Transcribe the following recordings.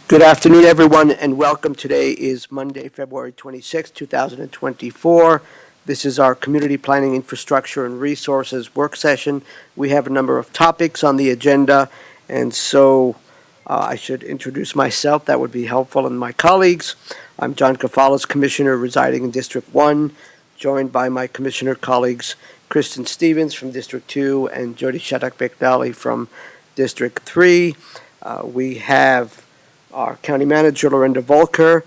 Good afternoon, everyone, and welcome. Today is Monday, February 26, 2024. This is our Community Planning Infrastructure and Resources work session. We have a number of topics on the agenda, and so I should introduce myself. That would be helpful, and my colleagues. I'm John Kafalos, Commissioner residing in District 1, joined by my Commissioner colleagues Kristen Stevens from District 2 and Jody Shadak-Bekdali from District 3. We have our County Manager, Lorinda Volker,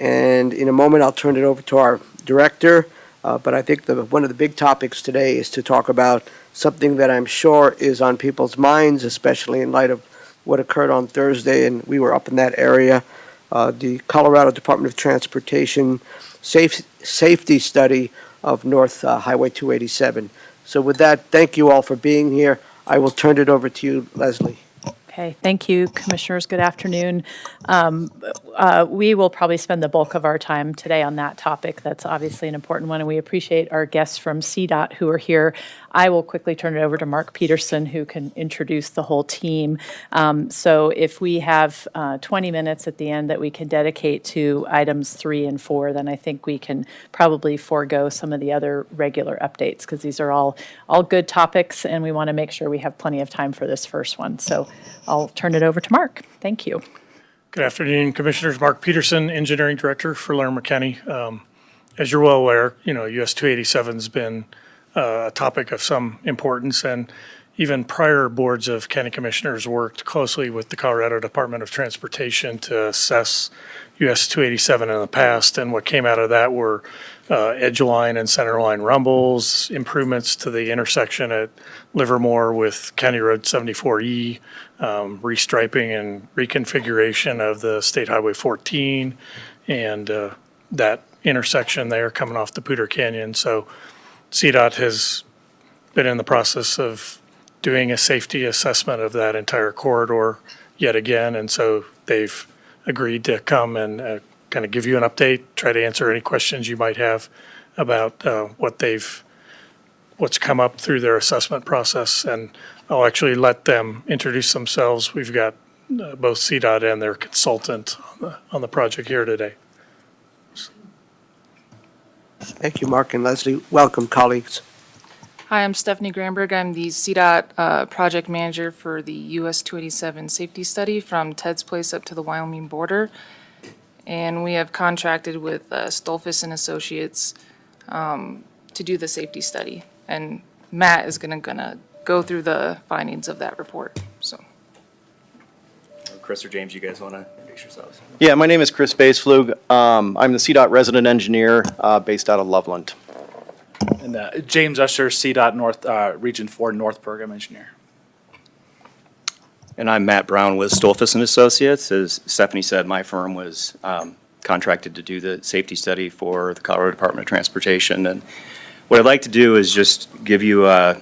and in a moment I'll turn it over to our Director, but I think one of the big topics today is to talk about something that I'm sure is on people's minds, especially in light of what occurred on Thursday, and we were up in that area, the Colorado Department of Transportation safety study of North Highway 287. So with that, thank you all for being here. I will turn it over to you, Leslie. Okay, thank you, Commissioners. Good afternoon. We will probably spend the bulk of our time today on that topic. That's obviously an important one, and we appreciate our guests from CDOT who are here. I will quickly turn it over to Mark Peterson, who can introduce the whole team. So if we have 20 minutes at the end that we can dedicate to items 3 and 4, then I think we can probably forego some of the other regular updates, because these are all good topics, and we want to make sure we have plenty of time for this first one. So I'll turn it over to Mark. Thank you. Good afternoon, Commissioners. Mark Peterson, Engineering Director for Larimer County. As you're well aware, US 287 has been a topic of some importance, and even prior boards of county commissioners worked closely with the Colorado Department of Transportation to assess US 287 in the past, and what came out of that were edge line and center line rumbles, improvements to the intersection at Livermore with County Road 74E, restriping and reconfiguration of the State Highway 14, and that intersection there coming off the Poudre Canyon. So CDOT has been in the process of doing a safety assessment of that entire corridor yet again, and so they've agreed to come and kind of give you an update, try to answer any questions you might have about what's come up through their assessment process. And I'll actually let them introduce themselves. We've got both CDOT and their consultant on the project here today. Thank you, Mark and Leslie. Welcome, colleagues. Hi, I'm Stephanie Granberg. I'm the CDOT project manager for the US 287 safety study from Ted's Place up to the Wyoming border. And we have contracted with Stolfus and Associates to do the safety study. And Matt is gonna go through the findings of that report, so. Chris or James, you guys want to introduce yourselves? Yeah, my name is Chris Baseflug. I'm the CDOT resident engineer based out of Loveland. And James Usher, CDOT North, Region 4 North Program Engineer. And I'm Matt Brown with Stolfus and Associates. As Stephanie said, my firm was contracted to do the safety study for the Colorado Department of Transportation. And what I'd like to do is just give you a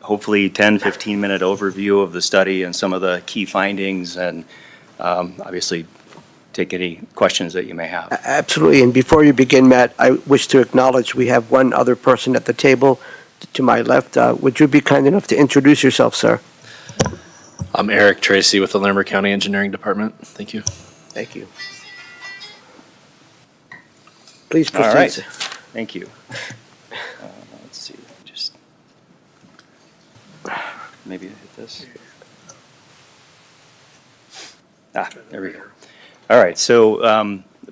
hopefully 10, 15-minute overview of the study and some of the key findings, and obviously take any questions that you may have. Absolutely. And before you begin, Matt, I wish to acknowledge we have one other person at the table to my left. Would you be kind enough to introduce yourself, sir? I'm Eric Tracy with the Larimer County Engineering Department. Thank you. Thank you. Please proceed. All right. Thank you. Let's see. Just maybe hit this. There we go. All right. So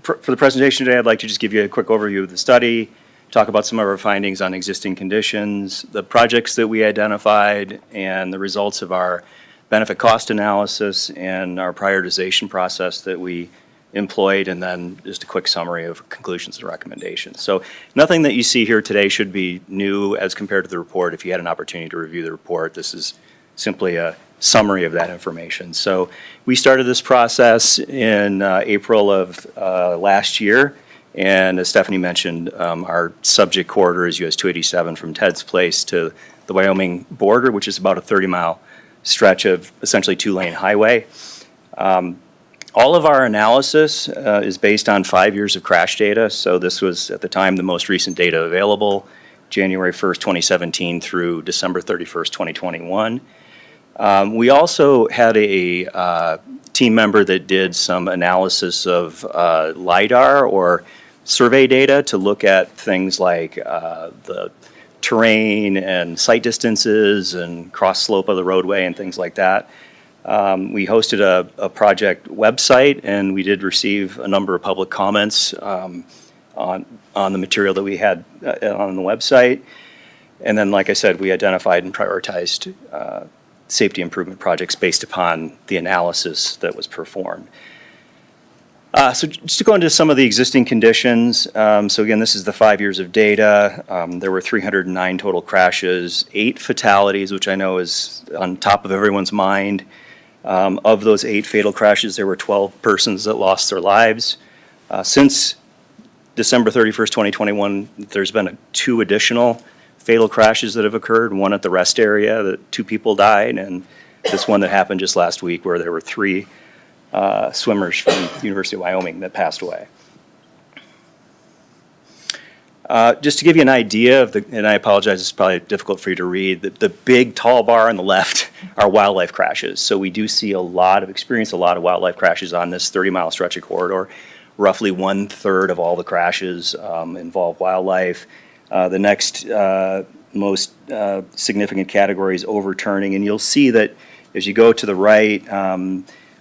for the presentation today, I'd like to just give you a quick overview of the study, talk about some of our findings on existing conditions, the projects that we identified, and the results of our benefit cost analysis and our prioritization process that we employed, and then just a quick summary of conclusions and recommendations. So nothing that you see here today should be new as compared to the report. If you had an opportunity to review the report, this is simply a summary of that information. So we started this process in April of last year, and as Stephanie mentioned, our subject corridor is US 287 from Ted's Place to the Wyoming border, which is about a 30-mile stretch of essentially 2-lane highway. All of our analysis is based on 5 years of crash data. So this was, at the time, the most recent data available, January 1st, 2017 through December 31st, 2021. We also had a team member that did some analysis of LiDAR or survey data to look at things like the terrain and sight distances and cross slope of the roadway and things like that. We hosted a project website, and we did receive a number of public comments on the material that we had on the website. And then, like I said, we identified and prioritized safety improvement projects based upon the analysis that was performed. So just to go into some of the existing conditions, so again, this is the 5 years of data. There were 309 total crashes, 8 fatalities, which I know is on top of everyone's mind. Of those 8 fatal crashes, there were 12 persons that lost their lives. Since December 31st, 2021, there's been 2 additional fatal crashes that have occurred, one at the rest area that 2 people died, and this one that happened just last week where there were 3 swimmers from the University of Wyoming that passed away. Just to give you an idea of and I apologize, it's probably difficult for you to read, the big tall bar on the left are wildlife crashes. So we do see experience a lot of wildlife crashes on this 30-mile stretch of corridor. Roughly 1/3 of all the crashes involve wildlife. The next most significant category is overturning, and you'll see that as you go to the right,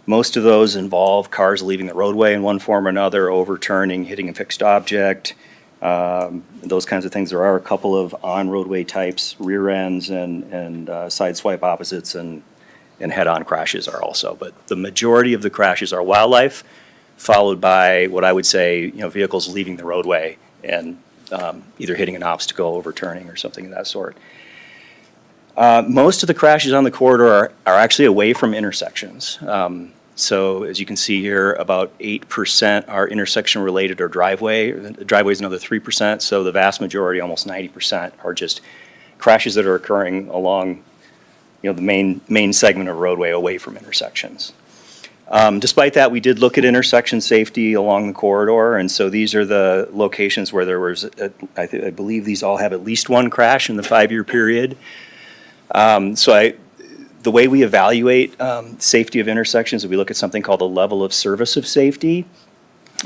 most of those involve cars leaving the roadway in one form or another, overturning, hitting a fixed object, those kinds of things. There are a couple of on-roadway types, rear ends and side swipe opposites and head-on crashes are also. But the majority of the crashes are wildlife, followed by what I would say, vehicles leaving the roadway and either hitting an obstacle, overturning, or something of that sort. Most of the crashes on the corridor are actually away from intersections. So as you can see here, about 8% are intersection related or driveway. The driveway is another 3%, so the vast majority, almost 90%, are just crashes that are occurring along the main segment of roadway away from intersections. Despite that, we did look at intersection safety along the corridor, and so these are the locations where there was, I believe these all have at least 1 crash in the 5-year period. The way we evaluate safety of intersections is we look at something called the level of service of safety,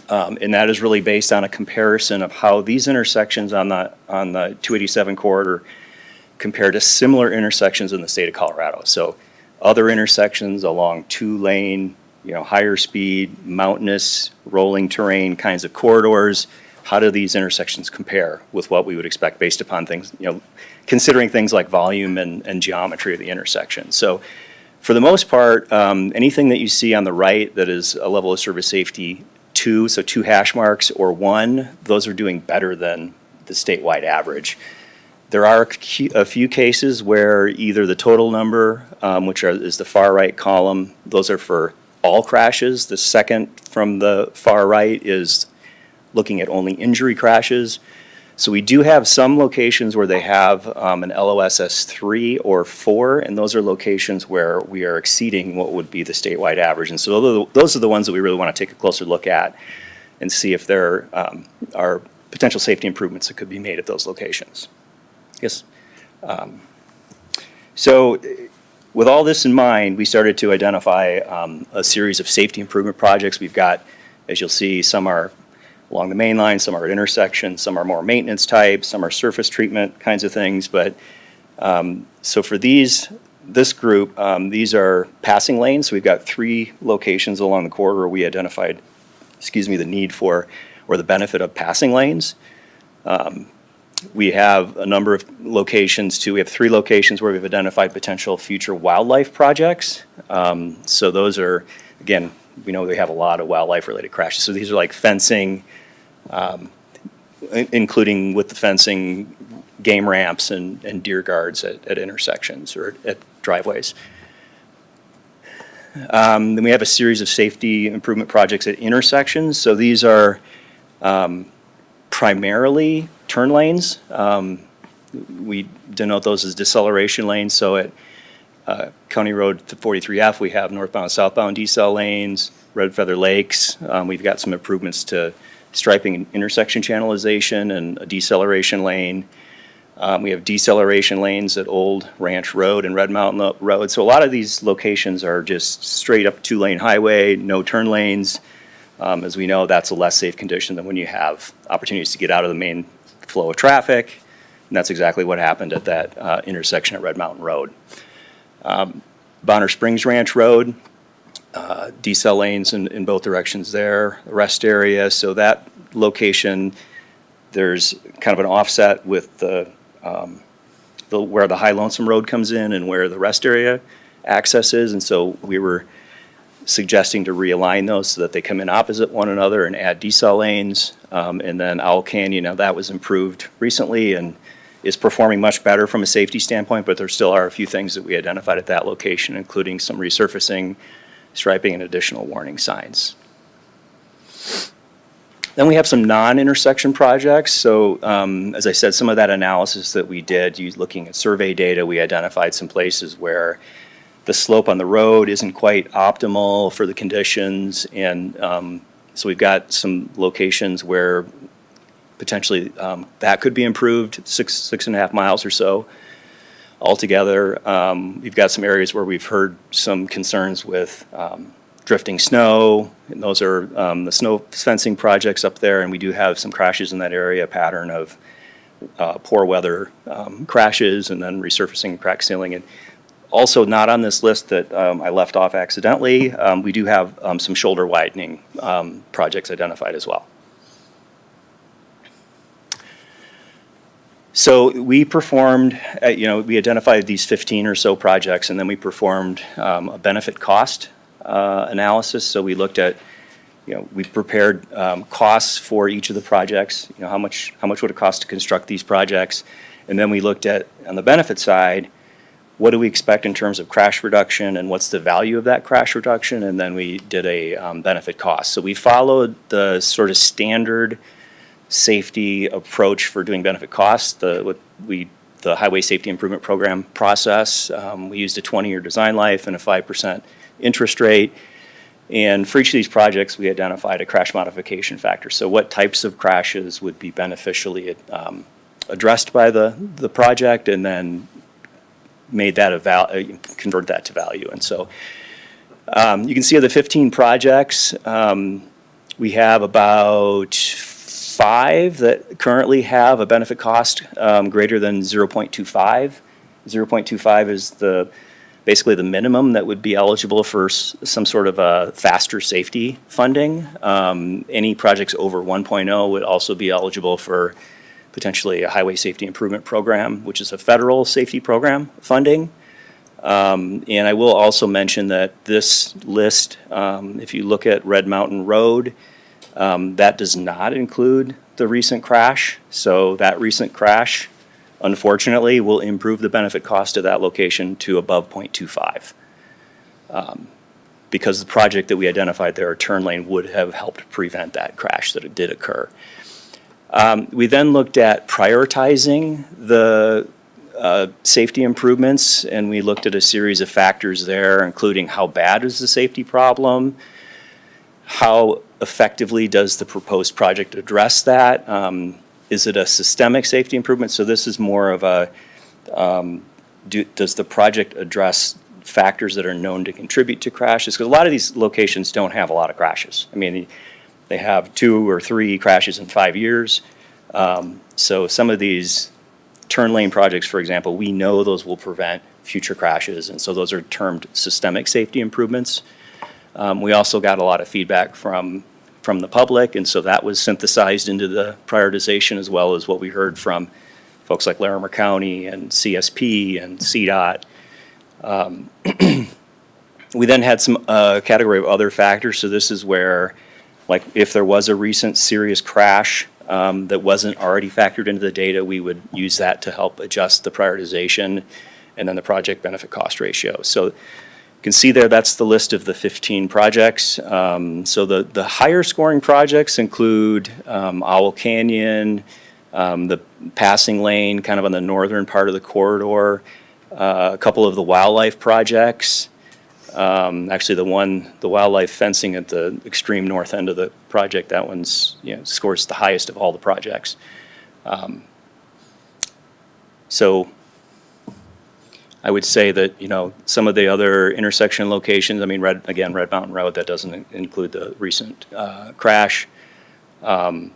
and that is really based on a comparison of how these intersections on the 287 corridor compare to similar intersections in the state of Colorado. So other intersections along 2-lane, higher speed, mountainous, rolling terrain kinds of corridors, how do these intersections compare with what we would expect based upon things, considering things like volume and geometry of the intersection. So for the most part, anything that you see on the right that is a level of service safety 2, so 2 hash marks, or 1, those are doing better than the statewide average. There are a few cases where either the total number, which is the far right column, those are for all crashes. The second from the far right is looking at only injury crashes. So we do have some locations where they have an LOSS 3 or 4, and those are locations where we are exceeding what would be the statewide average. And so those are the ones that we really want to take a closer look at and see if there are potential safety improvements that could be made at those locations. Yes. So with all this in mind, we started to identify a series of safety improvement projects. We've got, as you'll see, some are along the main line, some are at intersections, some are more maintenance type, some are surface treatment kinds of things. But so for this group, these are passing lanes. So we've got 3 locations along the corridor we identified, the need for or the benefit of passing lanes. We have a number of locations too. We have 3 locations where we've identified potential future wildlife projects. So those are, again, we know they have a lot of wildlife-related crashes. So these are like fencing, including with the fencing, game ramps and deer guards at intersections or at driveways. Then we have a series of safety improvement projects at intersections. So these are primarily turn lanes. We denote those as deceleration lanes. So at County Road 43F, we have northbound, southbound decel lanes. Red Feather Lakes, we've got some improvements to striping and intersection channelization and a deceleration lane. We have deceleration lanes at Old Ranch Road and Red Mountain Road. So a lot of these locations are just straight up two-lane highway, no turn lanes. As we know, that's a less safe condition than when you have opportunities to get out of the main flow of traffic. And that's exactly what happened at that intersection at Red Mountain Road. Bonner Springs Ranch Road, decel lanes in both directions there, rest area. So that location, there's kind of an offset with the where the High Lonesome Road comes in and where the rest area access is. And so we were suggesting to realign those so that they come in opposite one another and add decel lanes. And then Owl Canyon, now that was improved recently and is performing much better from a safety standpoint, but there still are a few things that we identified at that location, including some resurfacing, striping, and additional warning signs. Then we have some non-intersection projects. So as I said, some of that analysis that we did, looking at survey data, we identified some places where the slope on the road isn't quite optimal for the conditions. And so we've got some locations where potentially that could be improved, 6.5 miles or so altogether. We've got some areas where we've heard some concerns with drifting snow, and those are the snow fencing projects up there, and we do have some crashes in that area, a pattern of poor weather crashes and then resurfacing crack sealing. And also not on this list that I left off accidentally, we do have some shoulder widening projects identified as well. So we performed, we identified these 15 or so projects, and then we performed a benefit cost analysis. So we looked at, we prepared costs for each of the projects. How much would it cost to construct these projects? And then we looked at, on the benefit side, what do we expect in terms of crash reduction and what's the value of that crash reduction? And then we did a benefit cost. So we followed the sort of standard safety approach for doing benefit costs, the Highway Safety Improvement Program process. We used a 20-year design life and a 5% interest rate. And for each of these projects, we identified a crash modification factor. So what types of crashes would be beneficially addressed by the project, and then made that convert that to value. And so you can see of the 15 projects, we have about 5 that currently have a benefit cost greater than 0.25. 0.25 is basically the minimum that would be eligible for some sort of a faster safety funding. Any projects over 1.0 would also be eligible for potentially a Highway Safety Improvement Program, which is a federal safety program funding. And I will also mention that this list, if you look at Red Mountain Road, that does not include the recent crash. So that recent crash, unfortunately, will improve the benefit cost of that location to above 0.25. Because the project that we identified there, a turn lane, would have helped prevent that crash that it did occur. We then looked at prioritizing the safety improvements, and we looked at a series of factors there, including how bad is the safety problem, how effectively does the proposed project address that, is it a systemic safety improvement? So this is more of a, does the project address factors that are known to contribute to crashes? Because a lot of these locations don't have a lot of crashes. I mean, they have 2 or 3 crashes in 5 years. So some of these turn lane projects, for example, we know those will prevent future crashes, and so those are termed systemic safety improvements. We also got a lot of feedback from the public, and so that was synthesized into the prioritization, as well as what we heard from folks like Larimer County and CSP and CDOT. We then had some category of other factors. So this is where, like, if there was a recent serious crash that wasn't already factored into the data, we would use that to help adjust the prioritization and then the project benefit cost ratio. So you can see there, that's the list of the 15 projects. So the higher scoring projects include Owl Canyon, the passing lane kind of on the northern part of the corridor, a couple of the wildlife projects. Actually, the wildlife fencing at the extreme north end of the project, that one's, scores the highest of all the projects. So I would say that, some of the other intersection locations, I mean, Red Mountain Road, that doesn't include the recent crash. I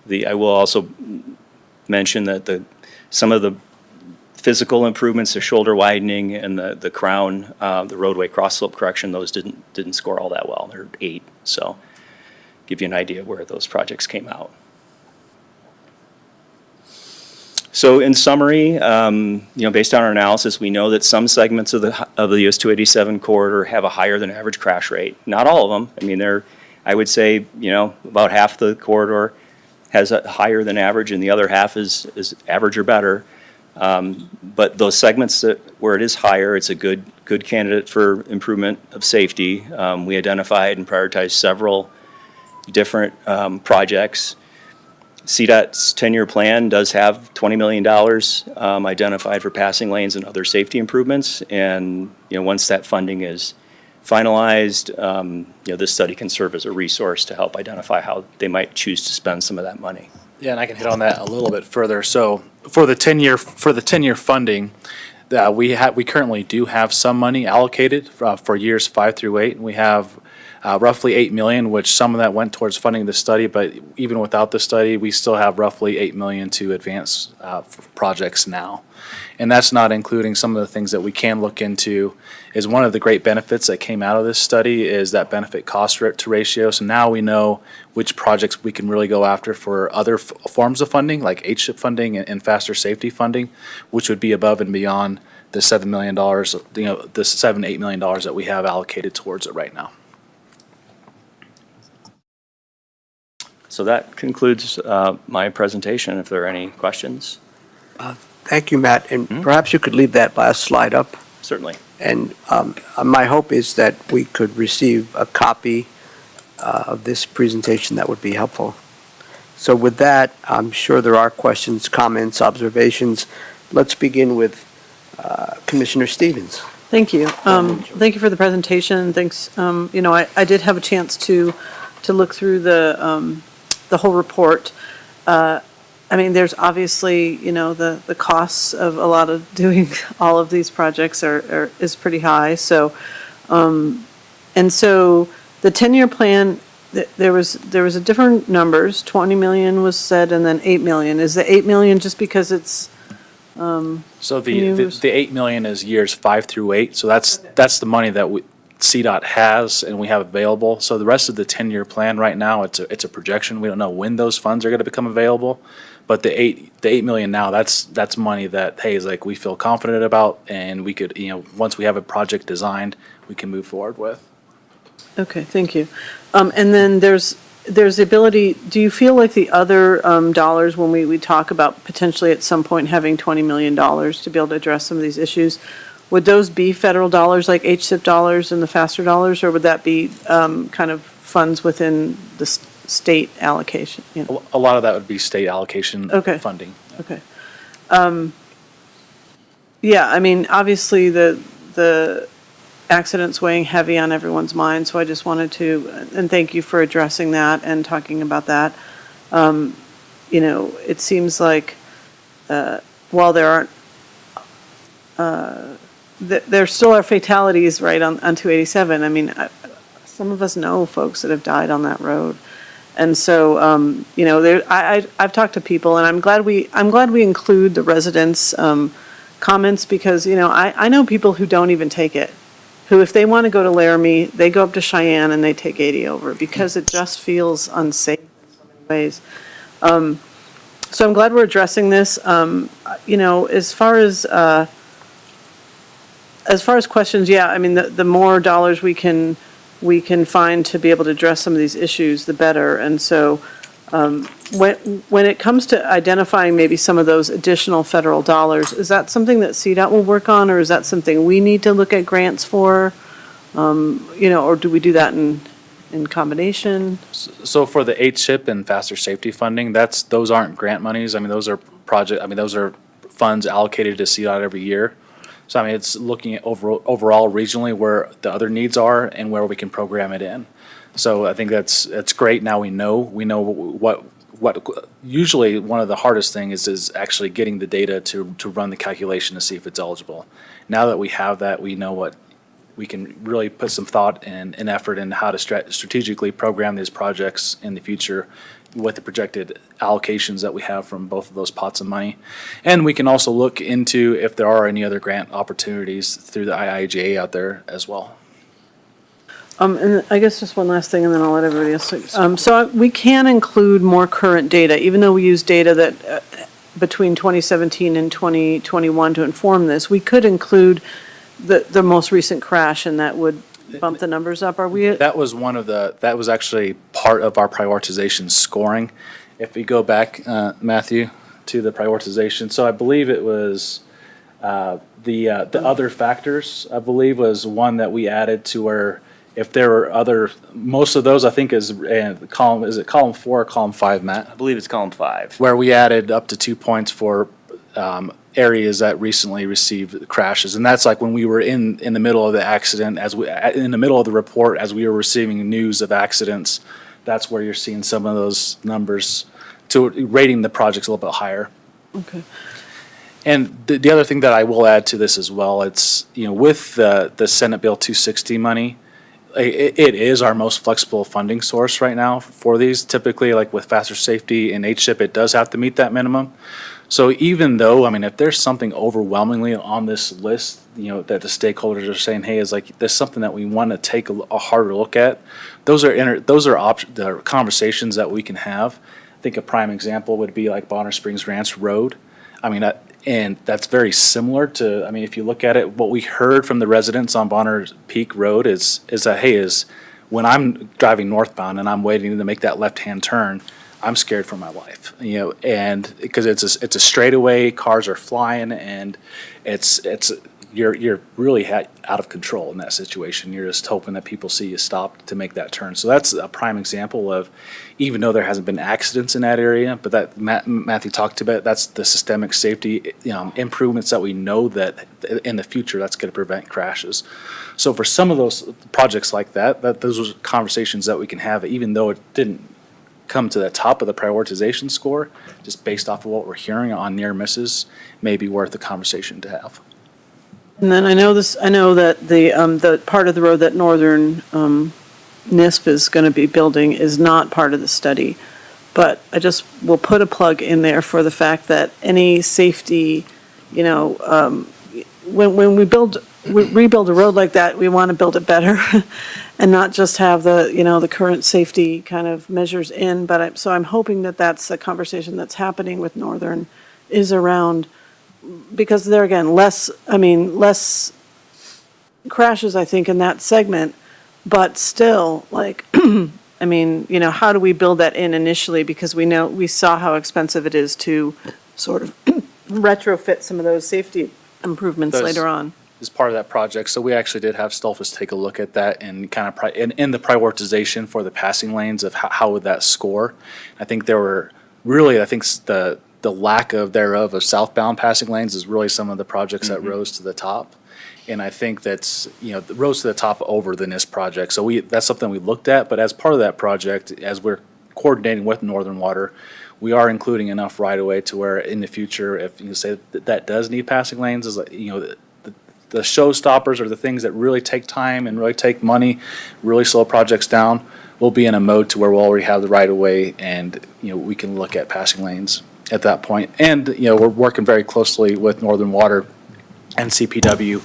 will also mention that some of the physical improvements, the shoulder widening and the crown, the roadway cross slope correction, those didn't score all that well. They're 8, so give you an idea where those projects came out. So in summary, based on our analysis, we know that some segments of the US 287 corridor have a higher than average crash rate. Not all of them. I mean, I would say, about half the corridor has a higher than average, and the other half is average or better. But those segments where it is higher, it's a good candidate for improvement of safety. We identified and prioritized several different projects. CDOT's 10-year plan does have $20 million identified for passing lanes and other safety improvements. And, once that funding is finalized, this study can serve as a resource to help identify how they might choose to spend some of that money. Yeah, and I can hit on that a little bit further. So for the 10-year funding, we currently do have some money allocated for years 5 through 8. And we have roughly $8 million, which some of that went towards funding the study, but even without the study, we still have roughly $8 million to advance projects now. And that's not including some of the things that we can look into. Is one of the great benefits that came out of this study is that benefit cost to ratio. So now we know which projects we can really go after for other forms of funding, like HSHIP funding and faster safety funding, which would be above and beyond the $7 million, the $7-8 million that we have allocated towards it right now. So that concludes my presentation. If there are any questions. Thank you, Matt. And perhaps you could leave that last slide up. Certainly. And my hope is that we could receive a copy of this presentation. That would be helpful. So with that, I'm sure there are questions, comments, observations. Let's begin with Commissioner Stevens. Thank you. Thank you for the presentation. Thanks. I did have a chance to look through the whole report. There's obviously, the costs of a lot of doing all of these projects is pretty high. So, and so the 10-year plan, there was a different numbers. 20 million was said, and then 8 million. Is the 8 million just because it's? So the 8 million is years 5 through 8. So that's the money that CDOT has and we have available. So the rest of the 10-year plan right now, it's a projection. We don't know when those funds are going to become available. But the 8 million now, that's money that, hey, is like we feel confident about, and we could, once we have a project designed, we can move forward with. Okay, thank you. And then there's the ability, do you feel like the other dollars, when we talk about potentially at some point having $20 million to be able to address some of these issues, would those be federal dollars like HSIP dollars and the FASTER dollars, or would that be kind of funds within the state allocation? A lot of that would be state allocation funding. Okay. Obviously the accidents weighing heavy on everyone's mind, so I just wanted to, and thank you for addressing that and talking about that. It seems like while there aren't, there still are fatalities, right, on 287. Some of us know folks that have died on that road. And so, I've talked to people, and I'm glad we include the residents' comments, because, I know people who don't even take it, who, if they want to go to Laramie, they go up to Cheyenne and they take 80 over, because it just feels unsafe in so many ways. So I'm glad we're addressing this. As far as questions, the more dollars we can find to be able to address some of these issues, the better. And so when it comes to identifying maybe some of those additional federal dollars, is that something that CDOT will work on, or is that something we need to look at grants for? Or do we do that in combination? So for the HSHIP and faster safety funding, those aren't grant monies. Those are those are funds allocated to CDOT every year. So it's looking at overall regionally where the other needs are and where we can program it in. So I think that's great. Now we know what usually one of the hardest things is actually getting the data to run the calculation to see if it's eligible. Now that we have that, we know what, we can really put some thought and effort into how to strategically program these projects in the future with the projected allocations that we have from both of those pots of money. And we can also look into if there are any other grant opportunities through the IIJA out there as well. And I guess just one last thing, and then I'll let everybody else. So we can include more current data, even though we use data that between 2017 and 2021 to inform this. We could include the most recent crash, and that would bump the numbers up. Are we? That was that was actually part of our prioritization scoring. If we go back, Matthew, to the prioritization, so I believe it was the other factors, I believe, was one that we added to where if there were other, most of those I think is column, is it column 4 or column 5, Matt? I believe it's column 5. Where we added up to 2 points for areas that recently received crashes. And that's like when we were in the middle of the accident, in the middle of the report, as we were receiving news of accidents, that's where you're seeing some of those numbers to rating the projects a little bit higher. Okay. And the other thing that I will add to this as well, it's, with the Senate Bill 260 money, it is our most flexible funding source right now for these. Typically, like with faster safety and HSIP, it does have to meet that minimum. So even though, if there's something overwhelmingly on this list, that the stakeholders are saying, hey, is like, there's something that we want to take a harder look at, those are the conversations that we can have. I think a prime example would be like Bonner Springs Ranch Road. And that's very similar to, if you look at it, what we heard from the residents on Bonner Peak Road is that, hey, when I'm driving northbound and I'm waiting to make that left-hand turn, I'm scared for my life, and because it's a straightaway, cars are flying, and you're really out of control in that situation. You're just hoping that people see you stop to make that turn. So that's a prime example of, even though there hasn't been accidents in that area, but that Matthew talked about, that's the systemic safety improvements that we know that in the future that's going to prevent crashes. So for some of those projects like that those are conversations that we can have, even though it didn't come to the top of the prioritization score, just based off of what we're hearing on near misses, may be worth a conversation to have. And then I know that the part of the road that Northern NISP is going to be building is not part of the study, but I just will put a plug in there for the fact that any safety, when we rebuild a road like that, we want to build it better and not just have the current safety kind of measures in. But so I'm hoping that that's a conversation that's happening with Northern, is around, because there again, less crashes, I think, in that segment, but still, like, how do we build that in initially? Because we saw how expensive it is to sort of retrofit some of those safety improvements later on. As part of that project, so we actually did have Stolfus take a look at that and kind of in the prioritization for the passing lanes of how would that score. I think there were really, the lack of southbound passing lanes is really some of the projects that rose to the top. And I think that's, rose to the top over the NISP project. So that's something we looked at, but as part of that project, as we're coordinating with Northern Water, we are including enough right-of-way to where in the future, if you say that does need passing lanes, is the showstoppers are the things that really take time and really take money, really slow projects down. We'll be in a mode to where we'll already have the right-of-way, and we can look at passing lanes at that point. And we're working very closely with Northern Water and CPW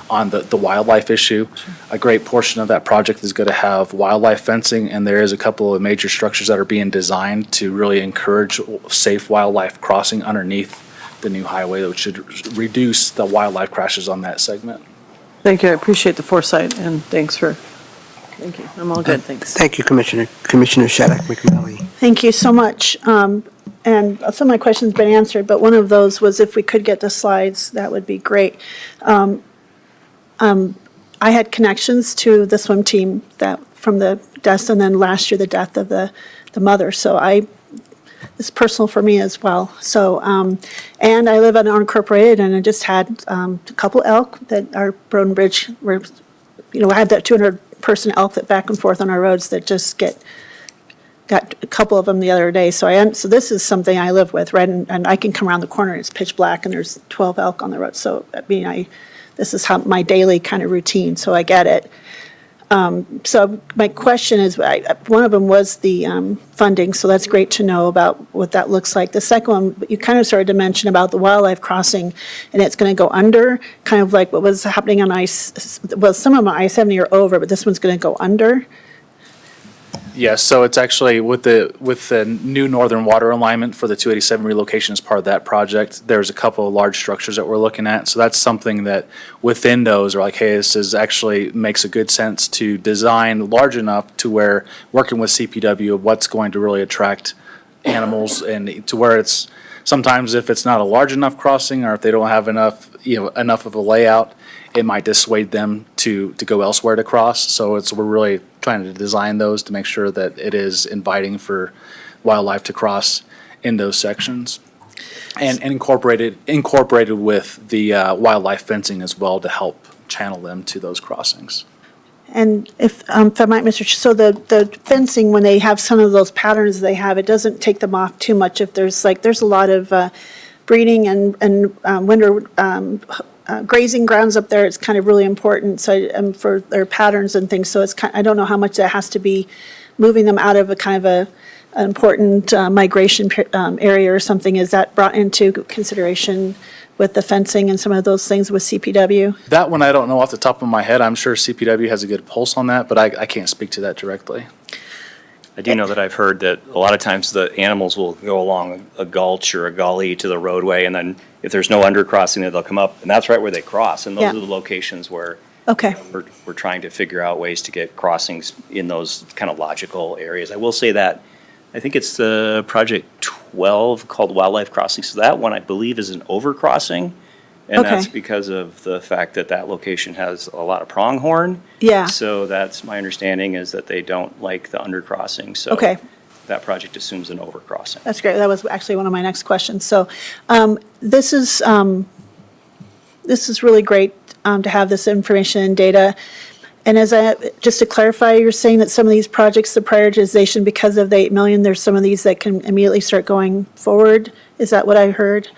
on the wildlife issue. A great portion of that project is going to have wildlife fencing, and there is a couple of major structures that are being designed to really encourage safe wildlife crossing underneath the new highway, which should reduce the wildlife crashes on that segment. Thank you. I appreciate the foresight, and thank you. I'm all good, thanks. Thank you, Commissioner. Commissioner Shaddock McNally. Thank you so much. And some of my questions have been answered, but one of those was if we could get the slides, that would be great. I had connections to the swim team that from the deaths, and then last year the death of the mother. So it's personal for me as well. So, and I live unincorporated, and I just had a couple elk that our road and bridge were, I had that 200-person elk that back and forth on our roads that just get got a couple of them the other day, so so this is something I live with, right? And I can come around the corner and it's pitch black and there's 12 elk on the road, so, I mean, this is how my daily kind of routine, so I get it. So my question is, one of them was the funding, so that's great to know about what that looks like. The second one, you kind of started to mention about the wildlife crossing, and it's going to go under, kind of like what was happening on well, some of them on I-70 are over, but this one's going to go under. Yes, so it's actually with the new northern water alignment for the 287 relocation as part of that project, there's a couple of large structures that we're looking at. So that's something that within those are like, hey, this is actually makes a good sense to design large enough to where working with CPW of what's going to really attract animals, and to where it's sometimes if it's not a large enough crossing or if they don't have enough of a layout, it might dissuade them to go elsewhere to cross. So we're really trying to design those to make sure that it is inviting for wildlife to cross in those sections. And incorporated with the wildlife fencing as well to help channel them to those crossings. And if I might, Mr. So the fencing, when they have some of those patterns they have, it doesn't take them off too much if there's a lot of breeding and winter grazing grounds up there. It's kind of really important, so for their patterns and things. So I don't know how much that has to be moving them out of a kind of an important migration area or something. Is that brought into consideration with the fencing and some of those things with CPW? That one I don't know off the top of my head. I'm sure CPW has a good pulse on that, but I can't speak to that directly. I do know that I've heard that a lot of times the animals will go along a gulch or a gully to the roadway, and then if there's no undercrossing, they'll come up, and that's right where they cross, and those Yeah. are the locations where Okay. we're trying to figure out ways to get crossings in those kind of logical areas. I will say that, I think it's the Project 12 called Wildlife Crossing, so that one I believe is an overcrossing, and that's Okay. because of the fact that that location has a lot of pronghorn. Yeah. So that's my understanding, is that they don't like the undercrossing, so. Okay. That project assumes an overcrossing. That's great. That was actually one of my next questions. So this is really great to have this information and data. And just to clarify, you're saying that some of these projects, the prioritization, because of the 8 million, there's some of these that can immediately start going forward? Is that what I heard?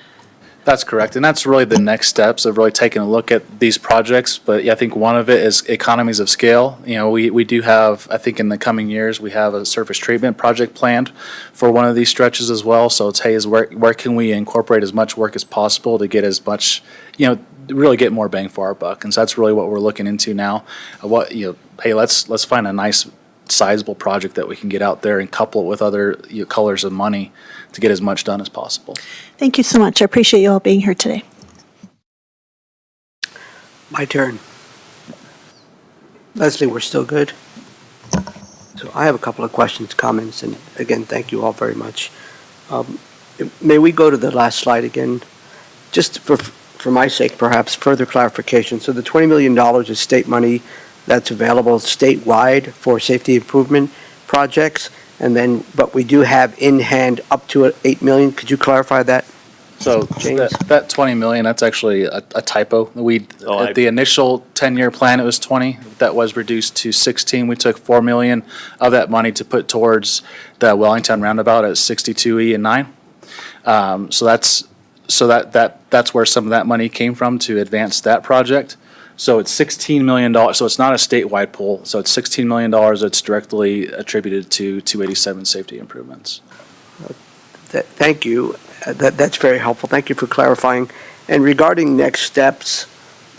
That's correct, and that's really the next steps of really taking a look at these projects. But yeah, I think one of it is economies of scale. You know, we do have, I think in the coming years, we have a surface treatment project planned for one of these stretches as well. So it's, hey, where can we incorporate as much work as possible to get as much, really get more bang for our buck? And so that's really what we're looking into now. Hey, let's find a nice sizable project that we can get out there and couple it with other colors of money to get as much done as possible. Thank you so much. I appreciate you all being here today. My turn. Leslie, we're still good? So I have a couple of questions, comments, and again, thank you all very much. May we go to the last slide again? Just for my sake, perhaps, further clarification. So the $20 million is state money that's available statewide for safety improvement projects, but we do have in hand up to $8 million. Could you clarify that? So James? that 20 million, that's actually a typo. At the initial 10-year plan, it was 20. That was reduced to 16. We took 4 million of that money to put towards the Wellington roundabout at 62E and 9. So that's where some of that money came from to advance that project. So it's $16 million. So it's not a statewide pool. So it's $16 million that's directly attributed to 287 safety improvements. Thank you. That's very helpful. Thank you for clarifying. And regarding next steps,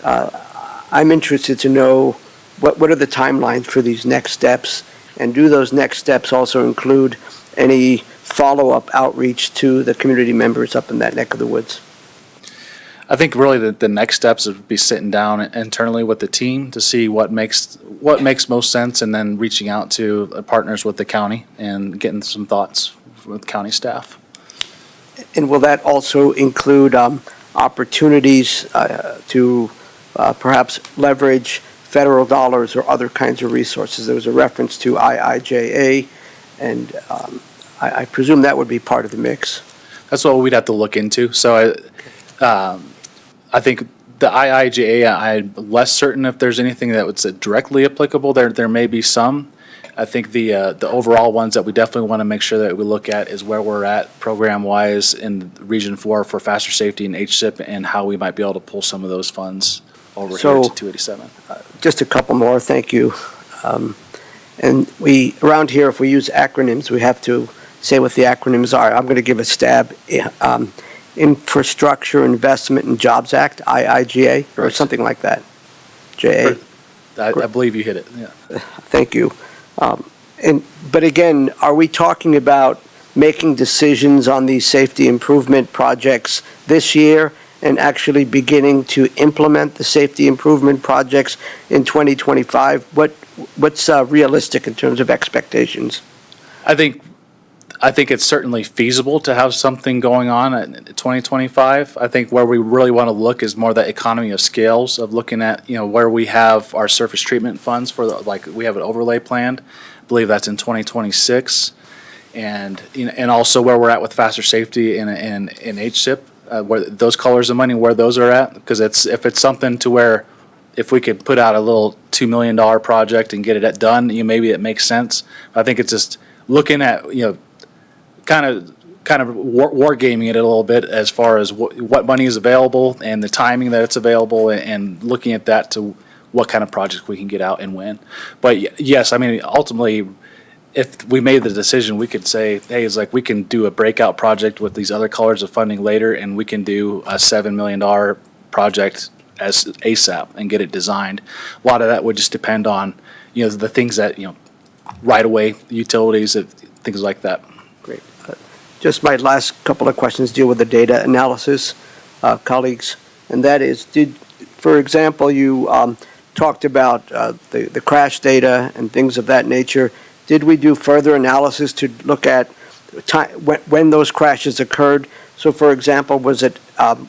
I'm interested to know what are the timelines for these next steps? And do those next steps also include any follow-up outreach to the community members up in that neck of the woods? I think really the next steps would be sitting down internally with the team to see what makes most sense, and then reaching out to partners with the county and getting some thoughts with county staff. And will that also include opportunities to perhaps leverage federal dollars or other kinds of resources? There was a reference to IIJA, and I presume that would be part of the mix. That's what we'd have to look into. So I think the IIJA, I'm less certain if there's anything that was directly applicable. There may be some. I think the overall ones that we definitely want to make sure that we look at is where we're at program-wise in Region 4 for faster safety and HSIP and how we might be able to pull some of those funds over here So- to 287. Just a couple more, thank you. And we, around here, if we use acronyms, we have to say what the acronyms are. I'm going to give a stab. Infrastructure Investment and Jobs Act, IIGA, or Right. something like that. JA. I believe you hit it, yeah. Thank you. But again, are we talking about making decisions on these safety improvement projects this year and actually beginning to implement the safety improvement projects in 2025? What's realistic in terms of expectations? I think it's certainly feasible to have something going on in 2025. I think where we really want to look is more that economy of scales of looking at, where we have our surface treatment funds for, we have an overlay planned. I believe that's in 2026. And, and also where we're at with faster safety in HSIP, where those colors of money, where those are at. Because if it's something to where if we could put out a little $2 million project and get it done, maybe it makes sense. I think it's just looking at, kind of war gaming it a little bit as far as what money is available and the timing that it's available and looking at that to what kind of projects we can get out and when. But yes, I mean, ultimately, if we made the decision, we could say, hey, it's like we can do a breakout project with these other colors of funding later, and we can do a $7 million project as ASAP and get it designed. A lot of that would just depend on, the things that, right away, utilities, things like that. Great. Just my last couple of questions deal with the data analysis, colleagues. And that is, for example, you talked about the crash data and things of that nature. Did we do further analysis to look at when those crashes occurred? So, for example, was it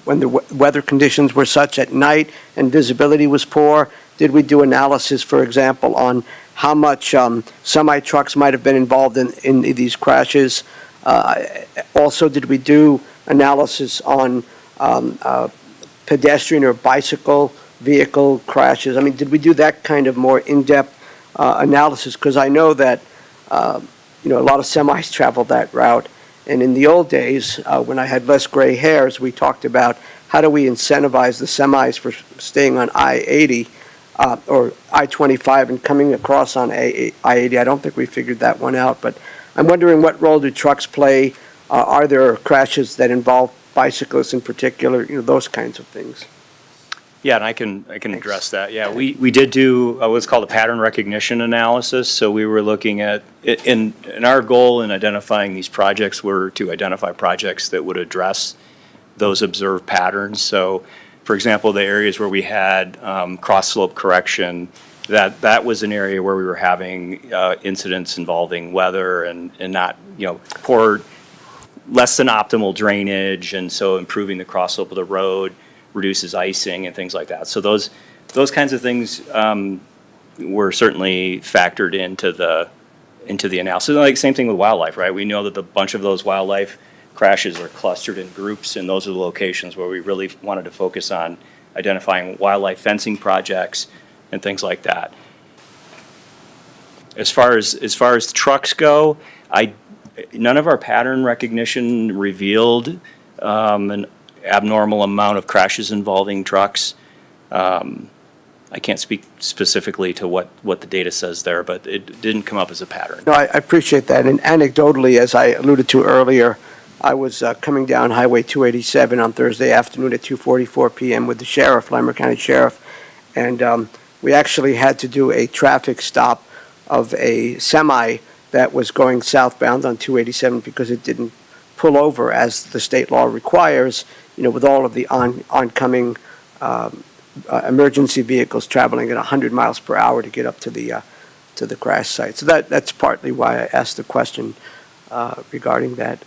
when the weather conditions were such at night and visibility was poor? Did we do analysis, for example, on how much semi-trucks might have been involved in these crashes? Also, did we do analysis on pedestrian or bicycle vehicle crashes? I mean, did we do that kind of more in-depth analysis? Because I know that, a lot of semis travel that route. And in the old days, when I had less gray hairs, we talked about how do we incentivize the semis for staying on I-80 or I-25 and coming across on I-80. I don't think we figured that one out, but I'm wondering what role do trucks play? Are there crashes that involve bicyclists in particular? Those kinds of things. Yeah, and I can address that. Yeah, we did do what's called a pattern recognition analysis. So we were looking at, in our goal in identifying these projects were to identify projects that would address those observed patterns. So, for example, the areas where we had cross slope correction, that was an area where we were having incidents involving weather and not, poor, less than optimal drainage, and so improving the cross slope of the road reduces icing and things like that. So those kinds of things were certainly factored into the analysis. Like same thing with wildlife, right? We know that a bunch of those wildlife crashes are clustered in groups, and those are the locations where we really wanted to focus on identifying wildlife fencing projects and things like that. As far as trucks go, none of our pattern recognition revealed an abnormal amount of crashes involving trucks. I can't speak specifically to what the data says there, but it didn't come up as a pattern. No, I appreciate that. And anecdotally, as I alluded to earlier, I was coming down Highway 287 on Thursday afternoon at 2:44 p.m. with the sheriff, Larimer County Sheriff, and we actually had to do a traffic stop of a semi that was going southbound on 287 because it didn't pull over as the state law requires, with all of the oncoming emergency vehicles traveling at 100 miles per hour to get up to the crash site. So that's partly why I asked the question regarding that.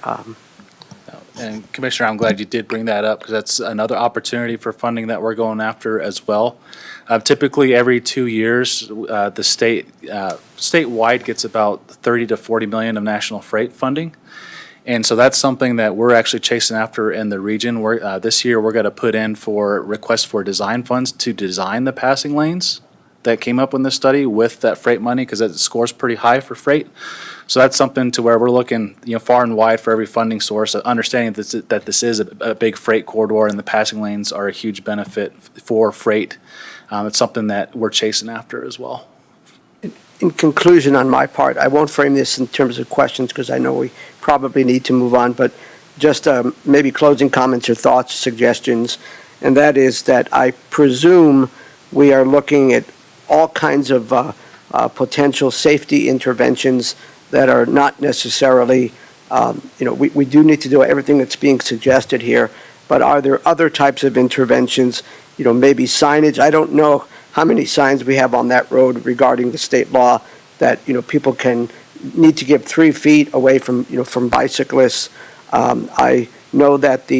And Commissioner, I'm glad you did bring that up because that's another opportunity for funding that we're going after as well. Typically, every 2 years, the statewide gets about 30 to 40 million of national freight funding. And so that's something that we're actually chasing after in the region. This year, we're going to put in for requests for design funds to design the passing lanes that came up in this study with that freight money, because it scores pretty high for freight. So that's something to where we're looking, far and wide for every funding source, understanding that this is a big freight corridor and the passing lanes are a huge benefit for freight. It's something that we're chasing after as well. In conclusion on my part, I won't frame this in terms of questions because I know we probably need to move on, but just maybe closing comments or thoughts, suggestions, and that is that I presume we are looking at all kinds of potential safety interventions that are not necessarily, we do need to do everything that's being suggested here, but are there other types of interventions, maybe signage? I don't know how many signs we have on that road regarding the state law that, people need to give 3 feet away from, from bicyclists. I know that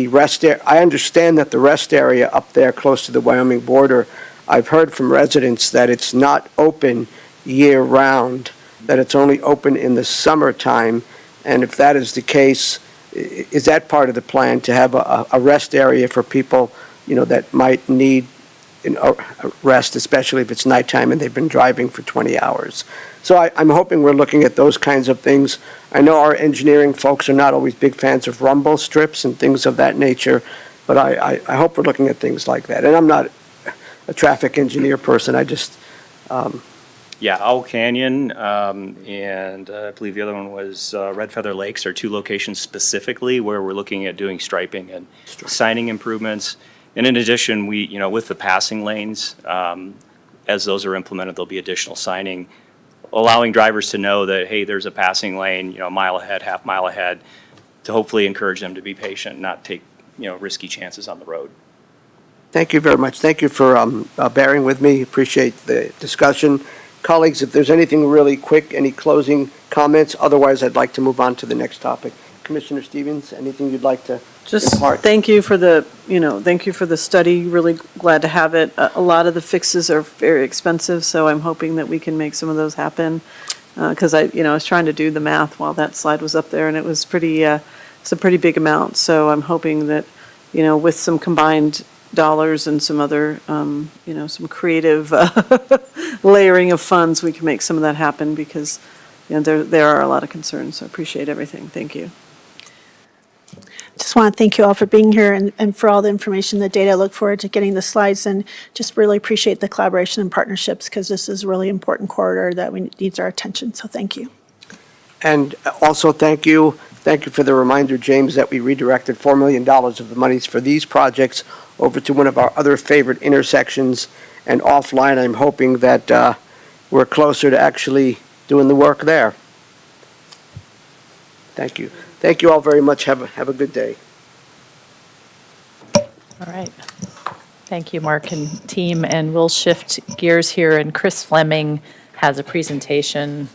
I understand that the rest area up there close to the Wyoming border, I've heard from residents that it's not open year-round, that it's only open in the summertime. And if that is the case, is that part of the plan to have a rest area for people, that might need a rest, especially if it's nighttime and they've been driving for 20 hours? So I'm hoping we're looking at those kinds of things. I know our engineering folks are not always big fans of rumble strips and things of that nature, but I hope we're looking at things like that. And I'm not a traffic engineer person, I just... Yeah, Owl Canyon, and I believe the other one was Red Feather Lakes are 2 locations specifically where we're looking at doing striping and signing improvements. And in addition, we, with the passing lanes, as those are implemented, there'll be additional signing, allowing drivers to know that, hey, there's a passing lane, a mile ahead, half mile ahead, to hopefully encourage them to be patient, not take, risky chances on the road. Thank you very much. Thank you for bearing with me. Appreciate the discussion. Colleagues, if there's anything really quick, any closing comments? Otherwise, I'd like to move on to the next topic. Commissioner Stevens, anything you'd like to Just impart? thank you for the study. Really glad to have it. A lot of the fixes are very expensive, so I'm hoping that we can make some of those happen. Because I was trying to do the math while that slide was up there, and it was it's a pretty big amount. So I'm hoping that, with some combined dollars and some other, some creative layering of funds, we can make some of that happen because, there are a lot of concerns. So I appreciate everything. Thank you. Just want to thank you all for being here and for all the information, the data. I look forward to getting the slides and just really appreciate the collaboration and partnerships because this is a really important corridor that needs our attention. So thank you. And also thank you for the reminder, James, that we redirected $4 million of the monies for these projects over to one of our other favorite intersections. And offline, I'm hoping that we're closer to actually doing the work there. Thank you. Thank you all very much. Have a good day. All right. Thank you, Mark and team. And we'll shift gears here. And Chris Fleming has a presentation,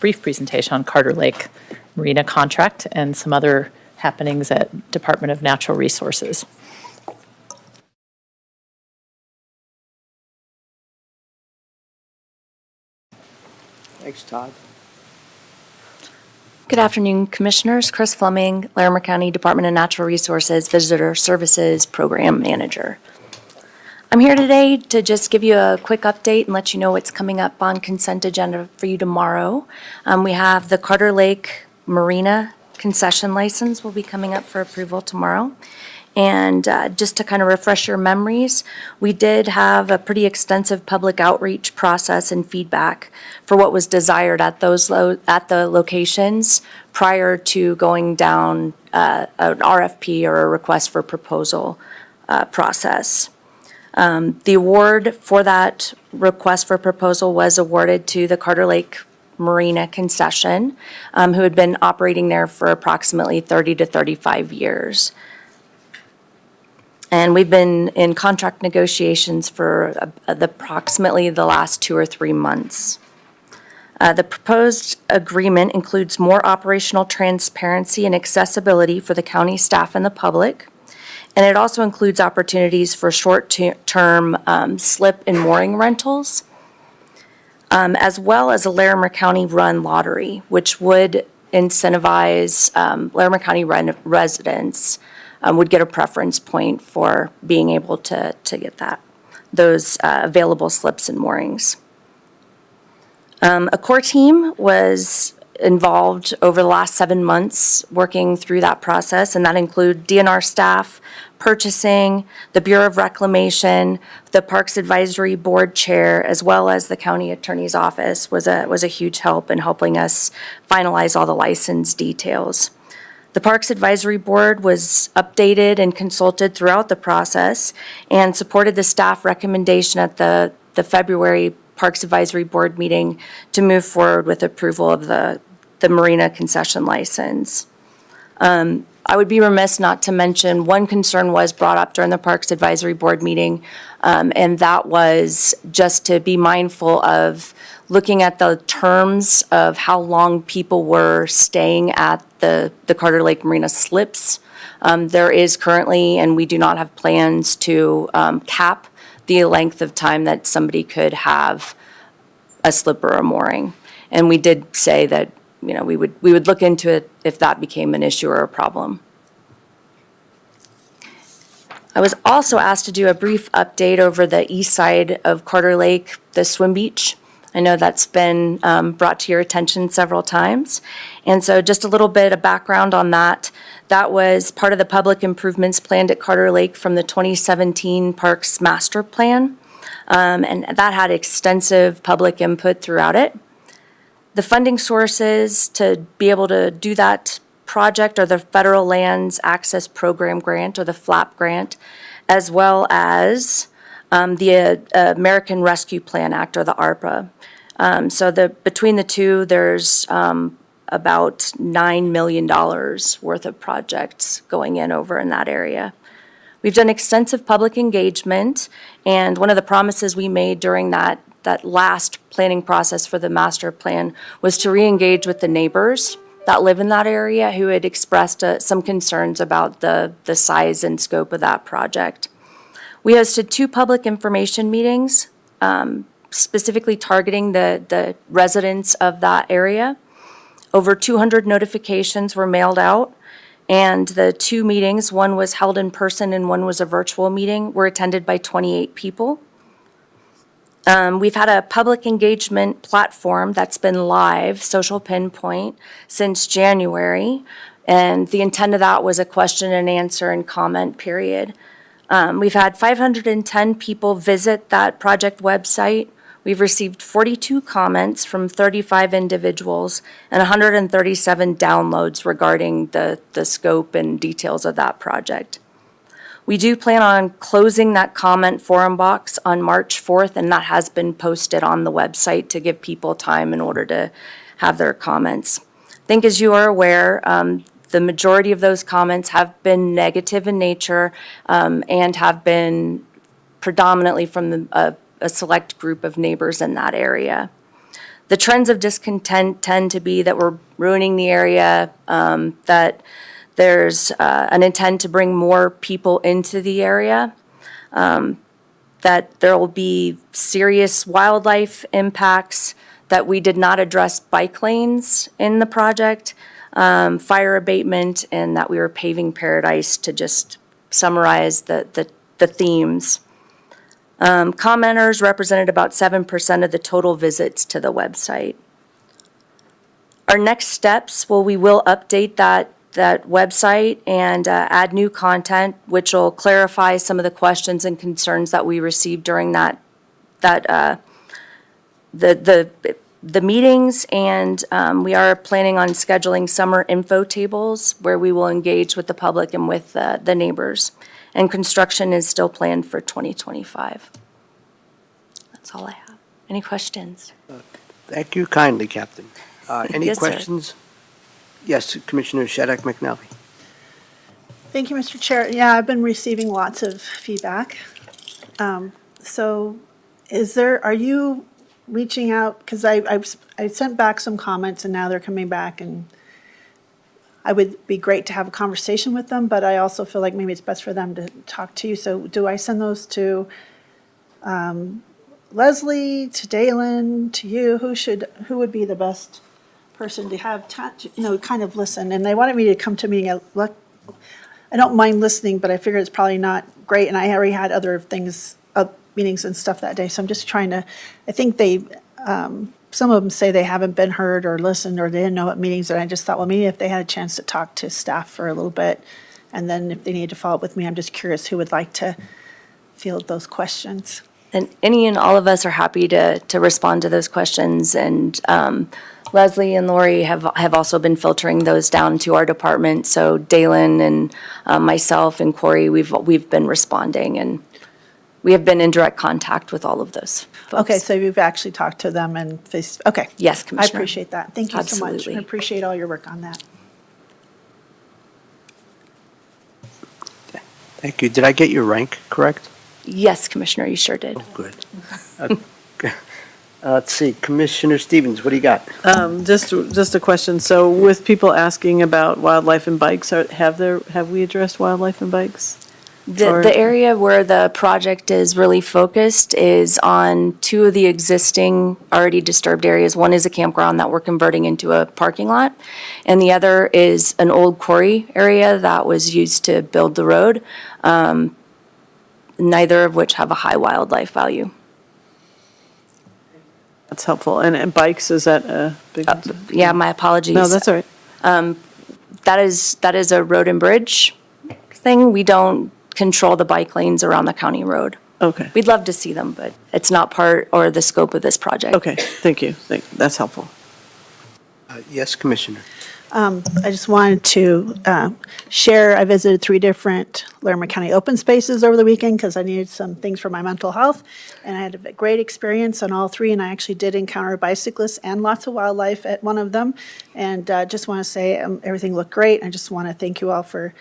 brief presentation on Carter Lake Marina contract and some other happenings at Department of Natural Resources. Thanks, Todd. Good afternoon, Commissioners. Chris Fleming, Larimer County Department of Natural Resources Visitor Services Program Manager. I'm here today to just give you a quick update and let you know what's coming up on consent agenda for you tomorrow. We have the Carter Lake Marina concession license will be coming up for approval tomorrow. And just to kind of refresh your memories, we did have a pretty extensive public outreach process and feedback for what was desired at the locations prior to going down an RFP or a request for proposal process. The award for that request for proposal was awarded to the Carter Lake Marina concession, who had been operating there for approximately 30 to 35 years. And we've been in contract negotiations for approximately the last 2 or 3 months. The proposed agreement includes more operational transparency and accessibility for the county staff and the public. And it also includes opportunities for short-term slip and mooring rentals, as well as a Larimer County run lottery, which would incentivize Larimer County residents would get a preference point for being able to get those available slips and moorings. A core team was involved over the last 7 months working through that process, and that include DNR staff, purchasing, the Bureau of Reclamation, the Parks Advisory Board Chair, as well as the County Attorney's Office was a huge help in helping us finalize all the license details. The Parks Advisory Board was updated and consulted throughout the process and supported the staff recommendation at the February Parks Advisory Board meeting to move forward with approval of the marina concession license. I would be remiss not to mention, one concern was brought up during the Parks Advisory Board meeting, and that was just to be mindful of looking at the terms of how long people were staying at the Carter Lake Marina slips. There is currently, and we do not have plans to cap the length of time that somebody could have a slip or a mooring. And we did say that, we would look into it if that became an issue or a problem. I was also asked to do a brief update over the east side of Carter Lake, the swim beach. I know that's been brought to your attention several times. And so just a little bit of background on that. That was part of the public improvements planned at Carter Lake from the 2017 Parks Master Plan. And that had extensive public input throughout it. The funding sources to be able to do that project are the Federal Lands Access Program Grant, or the FLAP grant, as well as the American Rescue Plan Act, or the ARPA. So between the two, there's about $9 million worth of projects going in over in that area. We've done extensive public engagement, and one of the promises we made during that last planning process for the master plan was to re-engage with the neighbors that live in that area who had expressed some concerns about the size and scope of that project. We hosted 2 public information meetings, specifically targeting the residents of that area. Over 200 notifications were mailed out, and the 2 meetings, one was held in person and one was a virtual meeting, were attended by 28 people. We've had a public engagement platform that's been live, Social Pinpoint, since January, and the intent of that was a question and answer and comment period. We've had 510 people visit that project website. We've received 42 comments from 35 individuals and 137 downloads regarding the scope and details of that project. We do plan on closing that comment forum box on March 4th, and that has been posted on the website to give people time in order to have their comments. I think, as you are aware, the majority of those comments have been negative in nature and have been predominantly from a select group of neighbors in that area. The trends of discontent tend to be that we're ruining the area, that there's an intent to bring more people into the area, that there will be serious wildlife impacts, that we did not address bike lanes in the project, fire abatement, and that we were paving paradise, to just summarize the themes. Commenters represented about 7% of the total visits to the website. Our next steps, we will update that website and add new content, which will clarify some of the questions and concerns that we received during the meetings, and we are planning on scheduling summer info tables where we will engage with the public and with the neighbors. And construction is still planned for 2025. That's all I have. Any questions? Thank you kindly, Captain. Any Yes, sir. questions? Yes, Commissioner Shaddock McNally. Thank you, Mr. Chair. Yeah, I've been receiving lots of feedback. So are you reaching out, because I sent back some comments and now they're coming back, and I would be great to have a conversation with them, but I also feel like maybe it's best for them to talk to you. So do I send those to Leslie, to Dalen, to you? Who would be the best person to have, kind of listen? And they wanted me to come to me. I don't mind listening, but I figure it's probably not great. And I already had other things, meetings and stuff that day. So I'm just trying to, I think they some of them say they haven't been heard or listened, or they didn't know what meetings, and I just thought, well, maybe if they had a chance to talk to staff for a little bit, and then if they need to follow up with me, I'm just curious who would like to field those questions. And any and all of us are happy to respond to those questions. And Leslie and Lori have also been filtering those down to our department. So Dalen and myself and Corey, we've been responding, and we have been in direct contact with all of those folks. Okay, so you've actually talked to them and faced, okay. Yes, I Commissioner. appreciate that. Thank you so much. Absolutely. I appreciate all your work on that. Thank you. Did I get your rank correct? Yes, Commissioner, you sure did. Oh, good. Okay. Let's see, Commissioner Stevens, what do you got? Just a question. So with people asking about wildlife and bikes, have we addressed wildlife and bikes? The area where the project is really focused is on two of the existing already disturbed areas. One is a campground that we're converting into a parking lot, and the other is an old quarry area that was used to build the road, neither of which have a high wildlife value. That's helpful. And bikes, is that a big? Yeah, my apologies. No, that's all right. That is a road and bridge thing. We don't control the bike lanes around the county road. Okay, We'd love to see them, but it's not part or the scope of this project. okay, thank you. That's helpful. Yes, Commissioner. I just wanted to share, I visited 3 different Larimer County open spaces over the weekend because I needed some things for my mental health, and I had a great experience on all 3, and I actually did encounter bicyclists and lots of wildlife at one of them, and just want to say everything looked great. I just want to thank you all for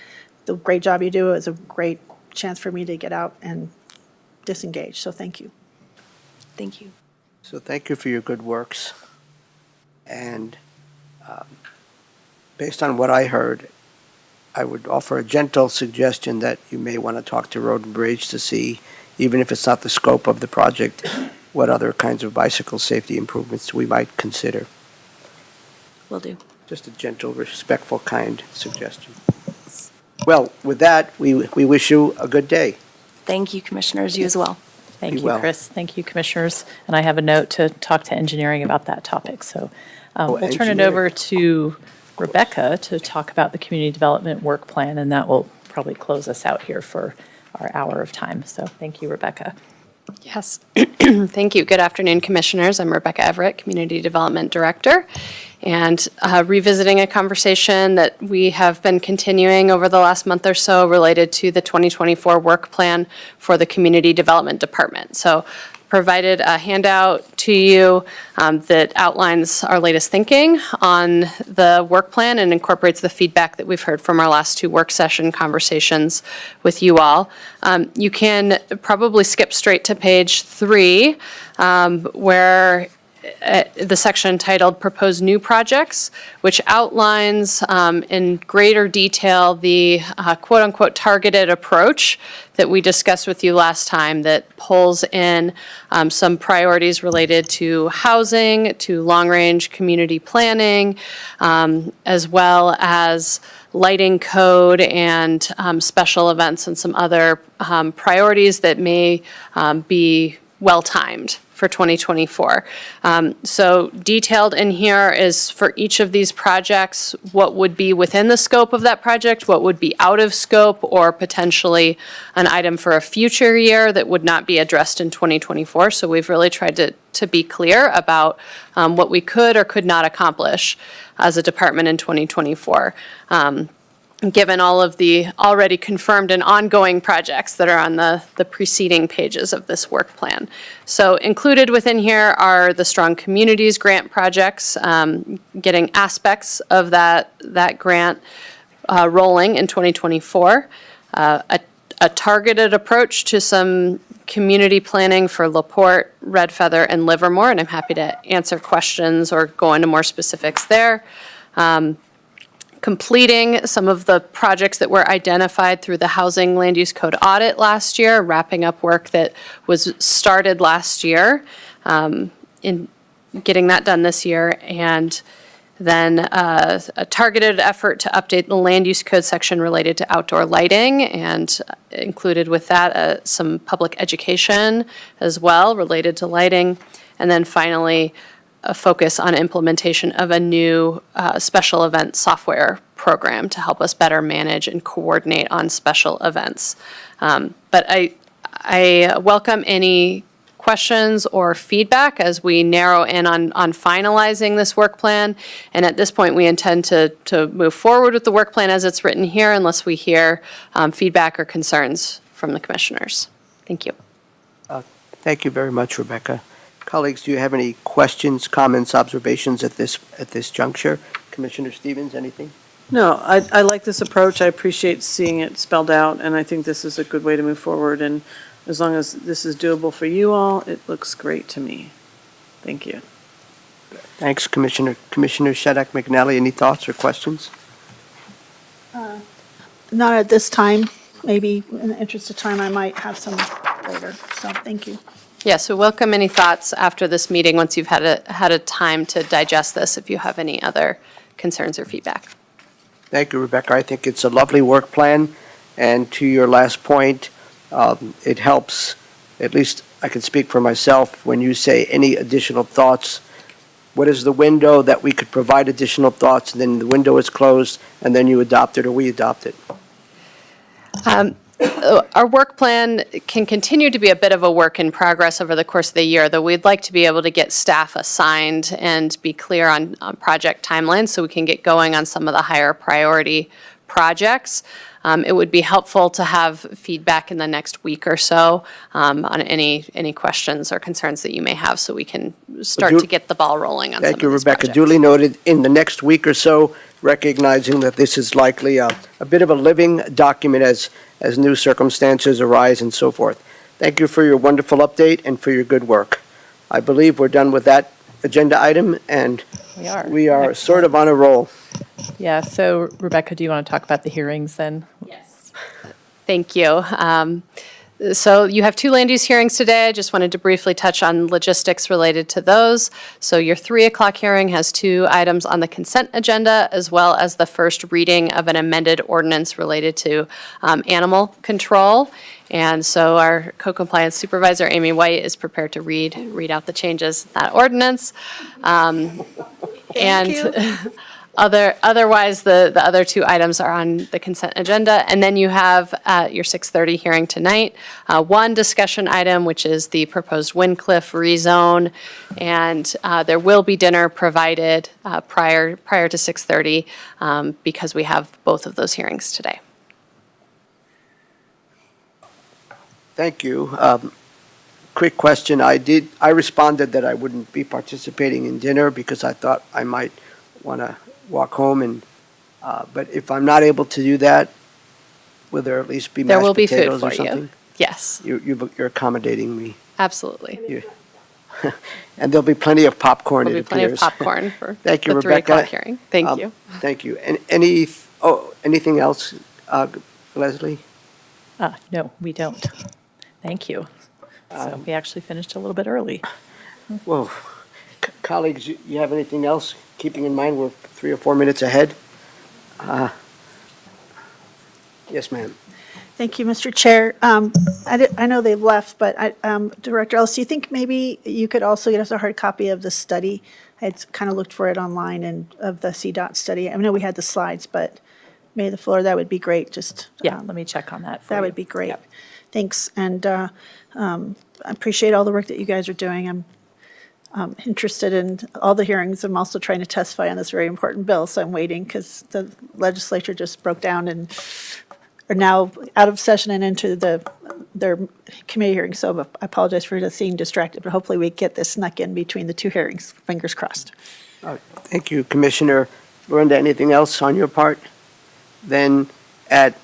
the great job you do. It was a great chance for me to get out and disengage, so thank you. Thank you. So thank you for your good works. And based on what I heard, I would offer a gentle suggestion that you may want to talk to Road and Bridge to see, even if it's not the scope of the project, what other kinds of bicycle safety improvements we might consider. Will do. Just a gentle, respectful, kind suggestion. Well, with that, we wish you a good day. Thank you, Commissioners. You as well. Thank Be you, well. Chris. Thank you, Commissioners. And I have a note to talk to engineering about that topic. So we'll turn it engineering. over to Rebecca to talk about the community development work plan, and that will probably close us out here for our hour of time. So thank you, Rebecca. Yes, thank you. Good afternoon, Commissioners. I'm Rebecca Everett, Community Development Director, and revisiting a conversation that we have been continuing over the last month or so related to the 2024 work plan for the Community Development Department. So provided a handout to you that outlines our latest thinking on the work plan and incorporates the feedback that we've heard from our last 2 work session conversations with you all. You can probably skip straight to page 3, where the section titled Proposed New Projects, which outlines in greater detail the quote-unquote targeted approach that we discussed with you last time that pulls in some priorities related to housing, to long-range community planning, as well as lighting code and special events and some other priorities that may be well-timed for 2024. So detailed in here is for each of these projects, what would be within the scope of that project, what would be out of scope, or potentially an item for a future year that would not be addressed in 2024. So we've really tried to be clear about what we could or could not accomplish as a department in 2024. Given all of the already confirmed and ongoing projects that are on the preceding pages of this work plan. So included within here are the Strong Communities grant projects, getting aspects of that grant rolling in 2024, a targeted approach to some community planning for LaPorte, Red Feather, and Livermore, and I'm happy to answer questions or go into more specifics there. Completing some of the projects that were identified through the Housing Land Use Code audit last year, wrapping up work that was started last year, in getting that done this year, and then a targeted effort to update the Land Use Code section related to outdoor lighting, and included with that some public education as well related to lighting, and then finally a focus on implementation of a new special event software program to help us better manage and coordinate on special events. But I welcome any questions or feedback as we narrow in on finalizing this work plan. And at this point, we intend to move forward with the work plan as it's written here unless we hear feedback or concerns from the commissioners. Thank you. Thank you very much, Rebecca. Colleagues, do you have any questions, comments, observations at this juncture? Commissioner Stevens, anything? No, I like this approach. I appreciate seeing it spelled out, and I think this is a good way to move forward. And as long as this is doable for you all, it looks great to me. Thank you. Thanks, Commissioner. Commissioner Shadak McNally, any thoughts or questions? Not at this time. Maybe in the interest of time, I might have some later. So thank you. Yeah, so welcome any thoughts after this meeting, once you've had a time to digest this, if you have any other concerns or feedback. Thank you, Rebecca. I think it's a lovely work plan, and to your last point, it helps, at least I can speak for myself, when you say any additional thoughts. What is the window that we could provide additional thoughts, and then the window is closed, and then you adopt it or we adopt it? Our work plan can continue to be a bit of a work in progress over the course of the year, though we'd like to be able to get staff assigned and be clear on project timelines so we can get going on some of the higher priority projects. It would be helpful to have feedback in the next week or so on any questions or concerns that you may have so we can start to get the ball rolling on some of Thank you, these Rebecca. projects. Duly noted. In the next week or so, recognizing that this is likely a bit of a living document as new circumstances arise and so forth. Thank you for your wonderful update and for your good work. I believe we're done with that agenda item, and we are sort of on a roll. Yeah, so Rebecca, do you want to talk about the hearings then? Yes. Thank you. So you have two land use hearings today. I just wanted to briefly touch on logistics related to those. So your 3 o'clock hearing has 2 items on the consent agenda, as well as the first reading of an amended ordinance related to animal control. And so our co-compliance supervisor, Amy White, is prepared to read out the changes in that ordinance. Otherwise, the other 2 items are on the consent agenda. And then you have your 6:30 hearing tonight, one discussion item, which is the proposed Windcliff rezone. And there will be dinner provided prior to 6:30 because we have both of those hearings today. Thank you. Quick question. I responded that I wouldn't be participating in dinner because I thought I might want to walk home but if I'm not able to do that, will there at least be There mashed will be food potatoes or for something? you. Yes, You're accommodating me. absolutely. And there'll be plenty of popcorn, There'll it be plenty of appears. popcorn for Thank you, the 3 Rebecca. o'clock hearing. Thank you. Thank you. And anything else, Leslie? No, we don't. Thank you. So we actually finished a little bit early. Whoa. Colleagues, you have anything else, keeping in mind we're 3 or 4 minutes ahead? Yes, ma'am. Thank you, Mr. Chair. I know they've left, but Director Ellis, do you think maybe you could also get us a hard copy of the study? I had kind of looked for it online and of the CDOT study. I know we had the slides, but maybe the floor, that would be great. Just Yeah, let me check on that for that you. would be great. Yep. Thanks, and I appreciate all the work that you guys are doing. I'm interested in all the hearings. I'm also trying to testify on this very important bill, so I'm waiting because the legislature just broke down and are now out of session and into their committee hearing. So I apologize for seeing distracted, but hopefully we get this snuck in between the 2 hearings. Fingers crossed. Thank you, Commissioner. Lorinda, anything else on your part? Then at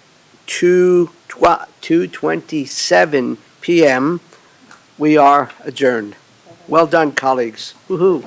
2:27 p.m., we are adjourned. Well done, colleagues. Woo-hoo.